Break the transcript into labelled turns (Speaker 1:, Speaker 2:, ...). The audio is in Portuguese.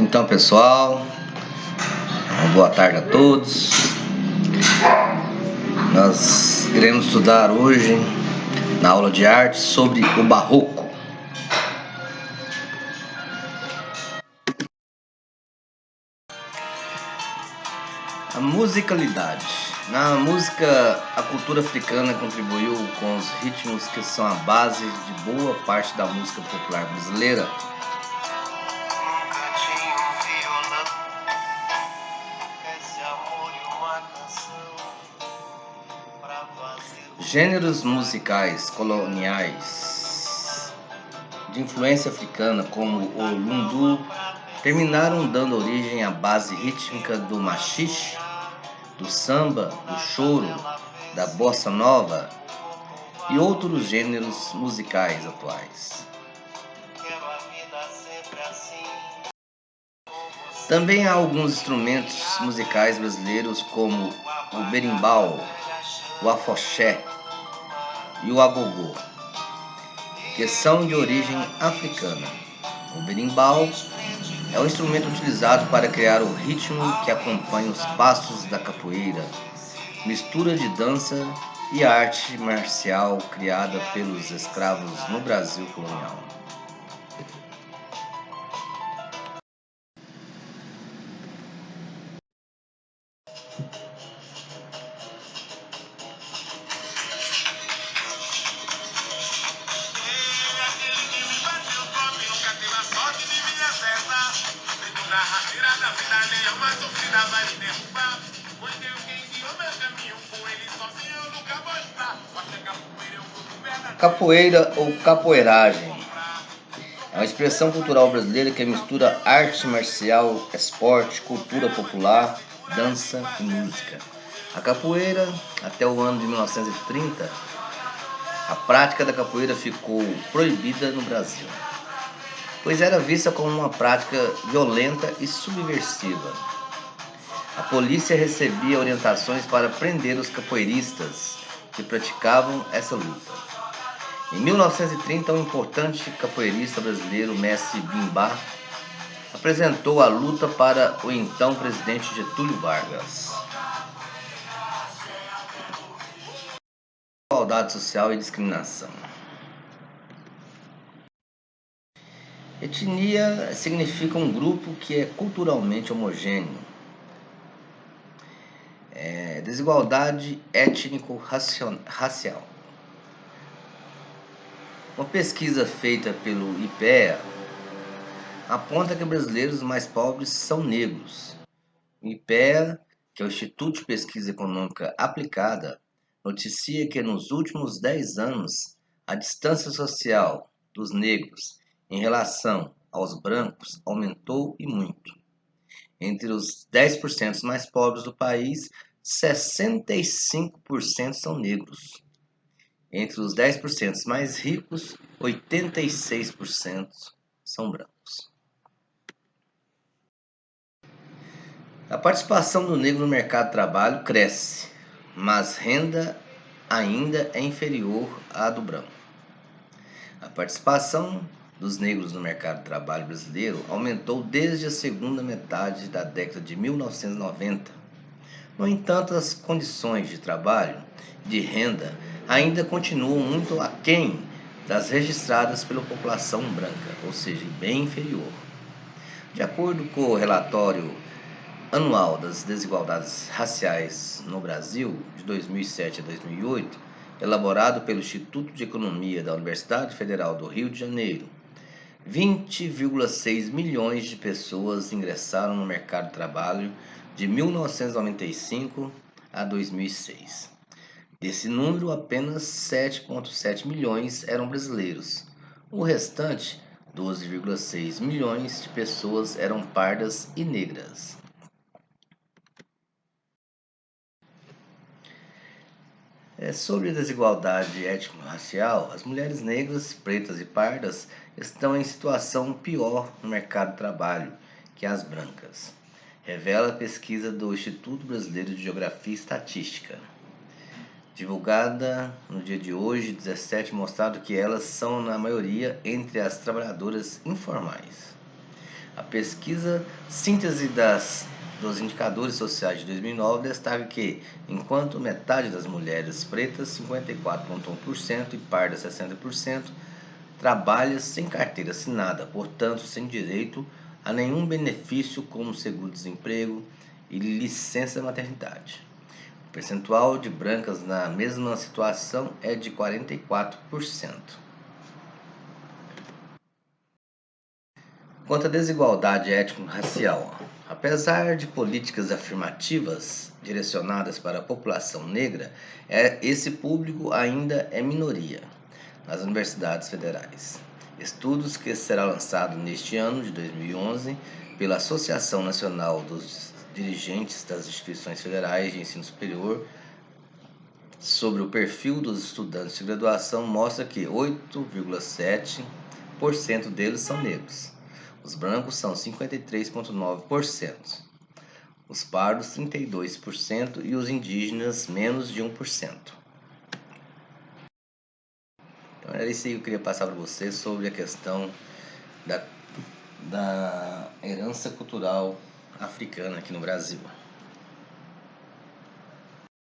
Speaker 1: Então, pessoal, boa tarde a todos. Nós iremos estudar hoje, na aula de arte, sobre o barroco. A musicalidade. Na música, a cultura africana contribuiu com os ritmos que são a base de boa parte da música popular brasileira. Gêneros musicais coloniais de influência africana, como o lundu, terminaram dando origem à base rítmica do machixe, do samba, do choro, da bossa nova e outros gêneros musicais atuais. Também há alguns instrumentos musicais brasileiros, como o berimbau, o afoxé e o agogô, que são de origem africana. O berimbau é um instrumento utilizado para criar o ritmo que acompanha os passos da capoeira, mistura de dança e arte marcial criada pelos escravos no Brasil colonial. Capoeira ou capoeiragem é uma expressão cultural brasileira que mistura arte marcial, esporte, cultura popular, dança e música. A capoeira, até o ano de 1930, a prática da capoeira ficou proibida no Brasil, pois era vista como uma prática violenta e subversiva. A polícia recebia orientações para prender os capoeiristas que praticavam essa luta. Em 1930, um importante capoeirista brasileiro, Mestre Bimbá, apresentou a luta para o então presidente Getúlio Vargas. Igualdade social e discriminação. Etnia significa um grupo que é culturalmente homogêneo. Desigualdade étnico-racial. Uma pesquisa feita pelo IPEA aponta que brasileiros mais pobres são negros. O IPEA, que é o Instituto de Pesquisa Econômica Aplicada, noticia que nos últimos 10 anos a distância social dos negros em relação aos brancos aumentou e muito. Entre os 10% mais pobres do país, 65% são negros. Entre os 10% mais ricos, 86% são brancos. A participação do negro no mercado de trabalho cresce, mas renda ainda é inferior à do branco. A participação dos negros no mercado de trabalho brasileiro aumentou desde a segunda metade da década de 1990. No entanto, as condições de trabalho e de renda ainda continuam muito aquém das registradas pela população branca, ou seja, bem inferior. De acordo com o relatório anual das desigualdades raciais no Brasil, de 2007 a 2008, elaborado pelo Instituto de Economia da Universidade Federal do Rio de Janeiro, 20,6 milhões de pessoas ingressaram no mercado de trabalho de 1995 a 2006. Desse número, apenas 7,7 milhões eram brasileiros. O restante, 12,6 milhões de pessoas, eram pardas e negras. Sobre a desigualdade étnico-racial, as mulheres negras, pretas e pardas estão em situação pior no mercado de trabalho que as brancas, revela a pesquisa do Instituto Brasileiro de Geografia e Estatística, divulgada no dia de hoje, 17, mostrando que elas são, na maioria, entre as trabalhadoras informais. A pesquisa Síntese dos Indicadores Sociais de 2009 destaca que, enquanto metade das mulheres pretas, 54,1%, e pardas, 60%, trabalha sem carteira assinada, portanto sem direito a nenhum benefício como seguro-desemprego e licença maternidade. O percentual de brancas na mesma situação é de 44%. Quanto à desigualdade étnico-racial, apesar de políticas afirmativas direcionadas para a população negra, esse público ainda é minoria nas universidades federais. Estudos que será lançado neste ano de 2011 pela Associação Nacional dos Dirigentes das Instituições Federais de Ensino Superior sobre o perfil dos estudantes de graduação mostra que 8,7% deles são negros. Os brancos são 53,9%, os pardos 32% e os indígenas menos de 1%. Então era isso aí que eu queria passar para você sobre a questão da herança cultural africana aqui no Brasil.